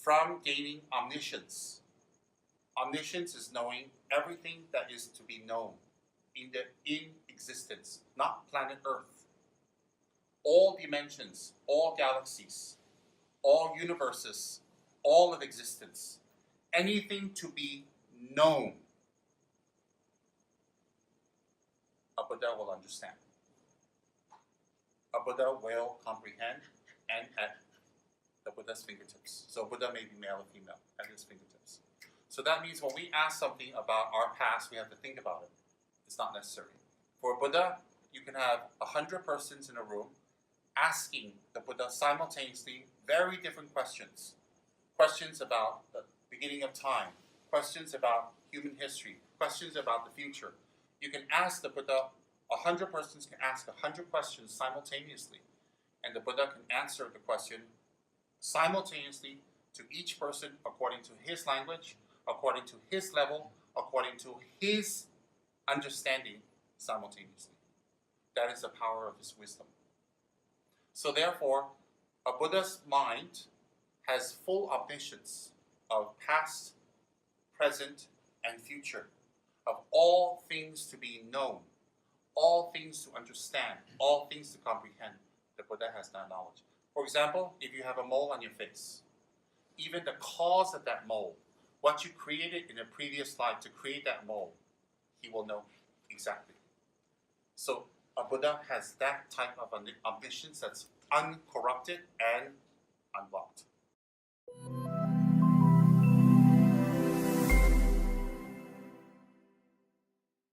from gaining omniscience. Omniscience is knowing everything that is to be known in existence, not planet Earth. All dimensions, all galaxies, all universes, all of existence, anything to be known, a Buddha will understand. A Buddha will comprehend and at the Buddha's fingertips. So Buddha may be male or female at his fingertips. So that means when we ask something about our past, we have to think about it. It's not necessary. For Buddha, you can have 100 persons in a room asking the Buddha simultaneously very different questions. Questions about the beginning of time, questions about human history, questions about the future. You can ask the Buddha, 100 persons can ask 100 questions simultaneously, and the Buddha can answer the question simultaneously to each person according to his language, according to his level, according to his understanding simultaneously. That is the power of his wisdom. So therefore, a Buddha's mind has full omniscience of past, present, and future, of all things to be known, all things to understand, all things to comprehend. The Buddha has that knowledge. For example, if you have a mole on your face, even the cause of that mole, what you created in a previous life to create that mole, he will know exactly. So a Buddha has that type of omniscience that's uncorrupted and unblocked.